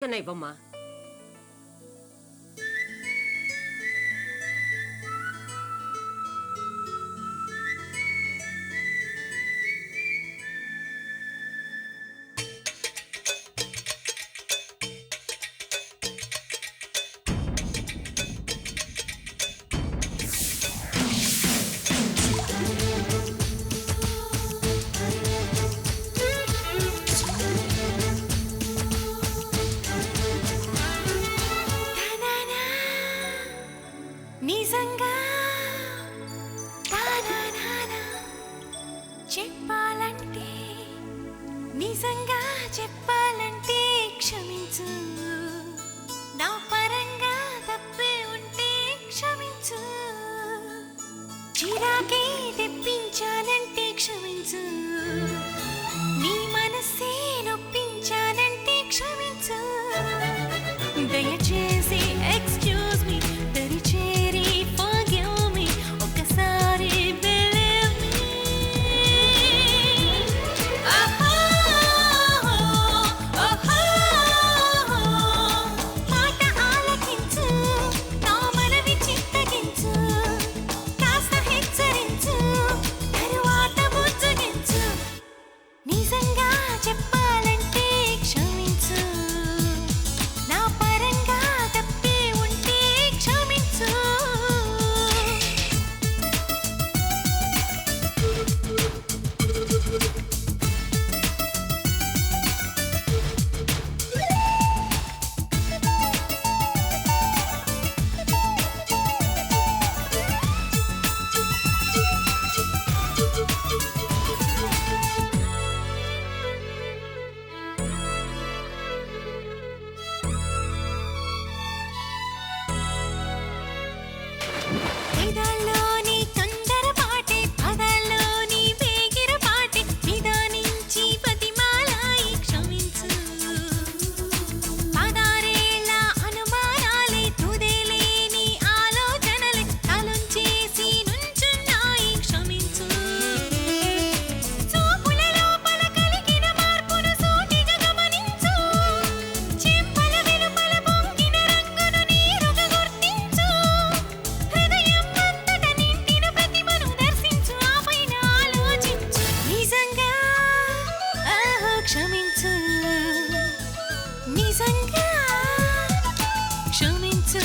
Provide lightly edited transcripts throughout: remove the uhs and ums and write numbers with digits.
ఇవ్వమ్మా. నిజంగా చెప్పాలంటే నిజంగా చెప్పాలంటే క్షమించు, నా పరంగా తప్పే ఉంటే క్షమించు, చిరాకే తెప్పించానంటే క్షమించు, నీ మనసే నొప్పించానంటే క్షమించు, దయచేసి ఎక్స్క్యూజ్ మీ, దరిచేరి ఫర్గివ్ మీ, ఒకసారి బిలీవ్ మీ. మాట ఆలకించు, నా మనవి చిత్తగించు, కాస్త హెచ్చరించు, తరువాత బుజ్జగించు, నిజంగా చెప్పాలంటే క్షమించు, నా పరంగా తప్పే ఉంటే క్షమించు. పెదాల్లోని తొందరపాటే, పదాల్లోని వేగిరపాటే, నిదానించి బతిమాలాయి క్షమించు, పదారేళ్ల అనుమానాలే, తుదేలేని ఆలోచనలే తలొంచేసి నుంచున్నాయి క్షమించు, చూపుల లోపల కలిగిన మార్పును సూటిగా గమనించు, చెంపల వెలుపల పొంగిన రంగును నీరుగా గుర్తించు, హృదయం అంతట నిండిన ప్రతిమను దర్శించు, ఆపైన ఆలోచించు, నిజంగా క్షమించు, నిజంగా క్షమించు.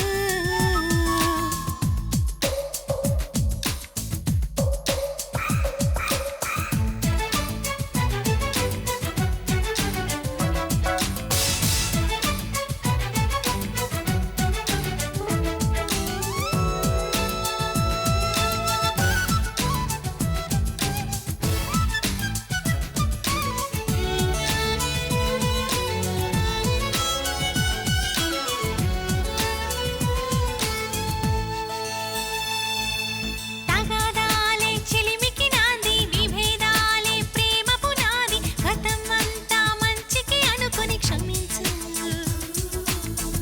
తగాదాలే చెలిమికి నాంది, విభేదాలే ప్రేమ పునాది, గతం అంతా మంచికి అనుకొని క్షమించు,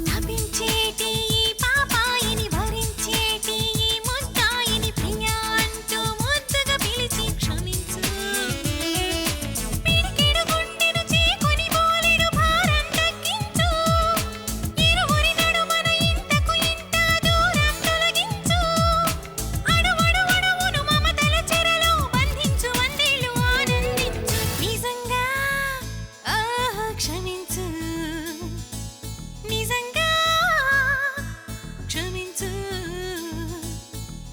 తపించేటి ఈ పాపాయిని భరించేటి ఈ ముద్దాయిని ప్రియా అంటూ ముద్దుగా పిలిచి క్షమించు, పిడికెడు గుండెను చేకొని బోలెడు భారం తగ్గించు, ఇరువురి నడుమన ఇంతకు ఇంత దూరం తొలగించు, అణువణువును మమతల చెరలో బంధించు, వందేళ్ళు ఆనందించు, నిజంగా క్షమించు, నిజంగా క్షమించు,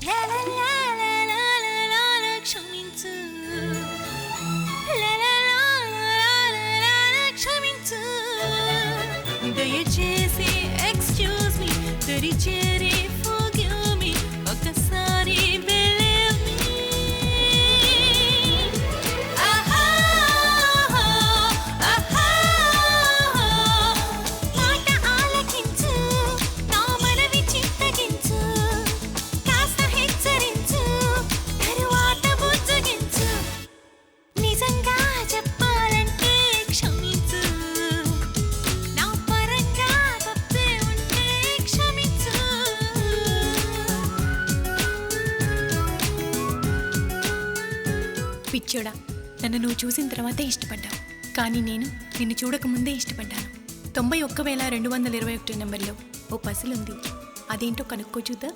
లా లా లా లా లా లా లా లా క్షమించు, లా లా లా లా లా లా లా క్షమించు, దయచేసి ఎక్స్క్యూజ్ మీ, దరిచేరి ఫర్గివ్ మీ, ఒకసారి బిలీవ్ మీ. మాట ఆలకించు, నా మనవి చిత్తగించు, కాస్త హెచ్చరించు, తరువాత బుజ్జగించు, నిజంగా చెప్పాలంటే క్షమించు, నా పరంగా తప్పే ఉంటే క్షమించు. పిచ్చోడా, నన్ను నువ్వు చూసిన తర్వాతే ఇష్టపడ్డావు, కానీ నేను నిన్ను చూడకముందే ఇష్టపడ్డాను. 91,221 నెంబర్లో ఓ పజిల్ ఉంది. అదేంటో కనుక్కో చూద్దా.